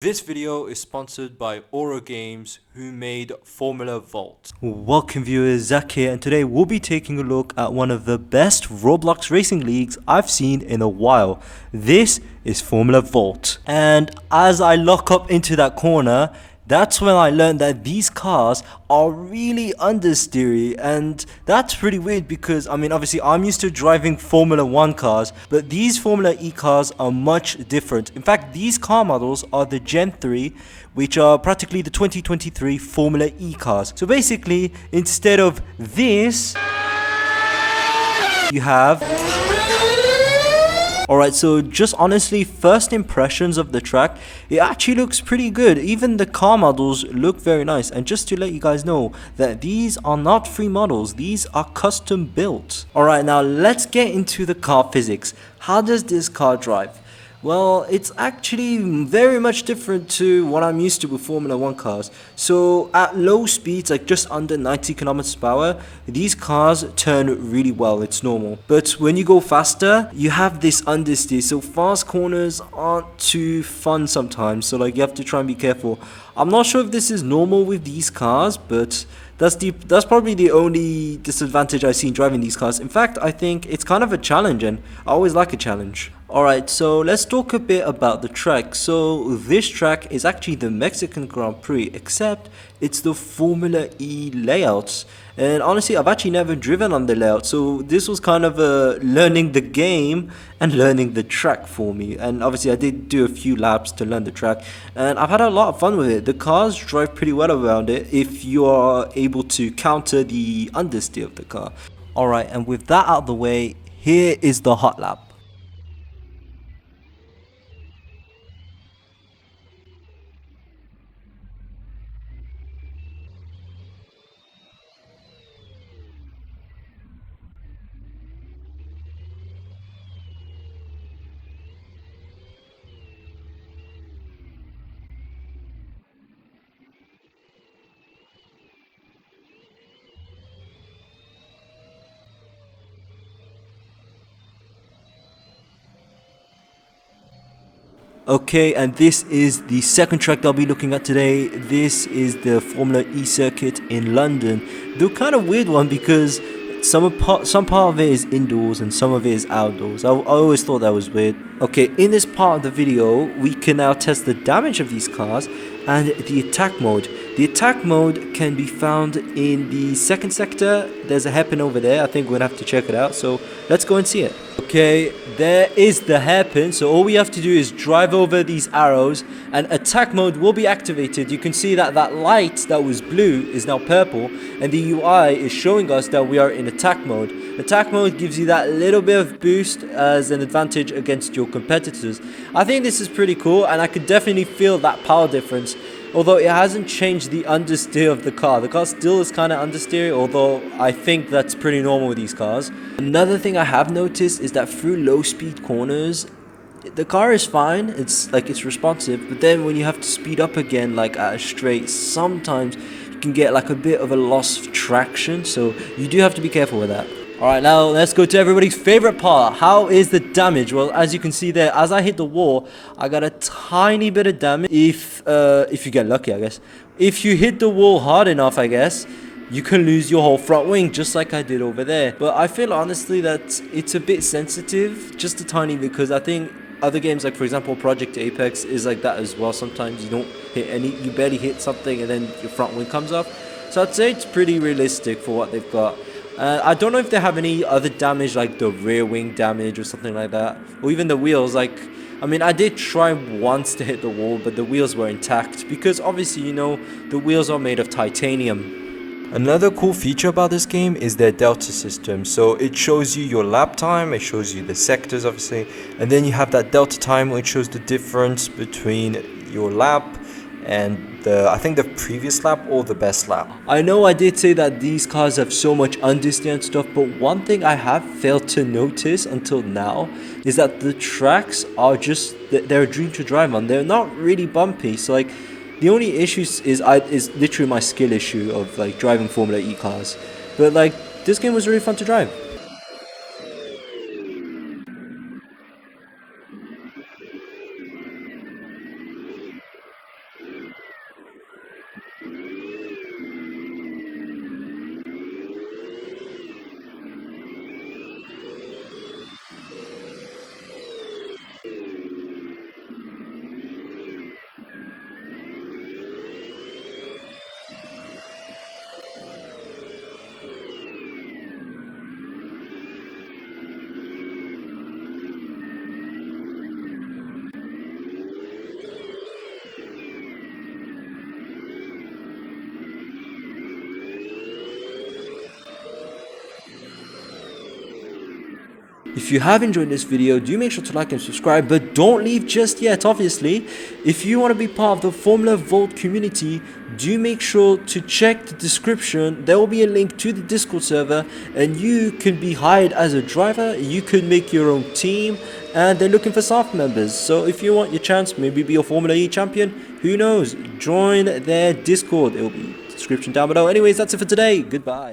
This video is sponsored by Aura Games, who made Formula Vault. Welcome viewers, Zach here, and today we'll be taking a look at one of the best Roblox racing leagues I've seen in a while. This is Formula Vault. And as I lock up into that corner, that's when I learned that these cars are really understeery, and that's pretty weird because obviously I'm used to driving Formula 1 cars, but these Formula E cars are much different. In fact, these car models are the Gen 3, which are practically the 2023 Formula E cars. So basically, instead of this, you have... Alright, so just honestly, first impressions of the track, it actually looks pretty good. Even the car models look very nice. And just to let you guys know that these are not free models, these are custom built. Alright, now let's get into the car physics. How does this car drive? Well, it's actually very much different to what I'm used to with Formula 1 cars. So at low speeds, like just under 90 kilometers per hour, these cars turn really well, it's normal. But when you go faster, you have this understeer. So fast corners aren't too fun sometimes, so like you have to try and be careful. I'm not sure if this is normal with these cars, but that's probably the only disadvantage I see in driving these cars. In fact, I think it's kind of a challenge, and I always like a challenge. Alright, so let's talk a bit about the track. So this track is actually the Mexican Grand Prix, except it's the Formula E layouts. And honestly, I've actually never driven on the layout, so this was kind of learning the game and learning the track for me. And obviously I did do a few laps to learn the track, and I've had a lot of fun with it. The cars drive pretty well around it if you are able to counter the understeer of the car. Alright, and with that out of the way, here is the hot lap. Okay, and this is the second track that I'll be looking at today. This is the Formula E circuit in London. The kind of weird one because some part of it is indoors and some of it is outdoors. I always thought that was weird. Okay, in this part of the video, we can now test the damage of these cars and the attack mode. The attack mode can be found in the second sector. There's a hairpin over there. I think we're gonna have to check it out. So let's go and see it. Okay, there is the hairpin. So all we have to do is drive over these arrows and attack mode will be activated. You can see that that light that was blue is now purple, and the UI is showing us that we are in attack mode. Attack mode gives you that little bit of boost as an advantage against your competitors. I think this is pretty cool, and I could definitely feel that power difference. Although it hasn't changed the understeer of the car. The car still is kind of understeer, although I think that's pretty normal with these cars. Another thing I have noticed is that through low speed corners, the car is fine, it's responsive, but then when you have to speed up again, like at a straight, sometimes you can get like a bit of a loss of traction, so you do have to be careful with that. Alright, now let's go to everybody's favorite part. How is the damage? Well, as you can see there, as I hit the wall, I got a tiny bit of damage. If you get lucky, I guess. If you hit the wall hard enough, I guess, you can lose your whole front wing, just like I did over there. But I feel honestly that it's a bit sensitive, just a tiny bit, because I think other games, like for example Project Apex, is like that as well. Sometimes you don't hit you barely hit something and then your front wing comes off. So I'd say it's pretty realistic for what they've got. I don't know if they have any other damage, like the rear wing damage or something like that, or even the wheels. I did try once to hit the wall, but the wheels were intact because obviously, you know, the wheels are made of titanium. Another cool feature about this game is their delta system. So it shows you your lap time, it shows you the sectors obviously, and then you have that delta time which shows the difference between your lap and I think the previous lap or the best lap. I know I did say that these cars have so much understeer and stuff, but one thing I have failed to notice until now is that the tracks are just, they're a dream to drive on. They're not really bumpy, so like the only issue is literally my skill issue of like driving Formula E cars. But like this game was really fun to drive. If you have enjoyed this video, do make sure to like and subscribe, but don't leave just yet, obviously. If you want to be part of the Formula Vault community, do make sure to check the description. There will be a link to the Discord server, and you can be hired as a driver. You could make your own team, and they're looking for staff members. So if you want your chance, maybe be a Formula E champion, who knows? Join their Discord. It will be in the description down below. Anyways, that's it for today. Goodbye.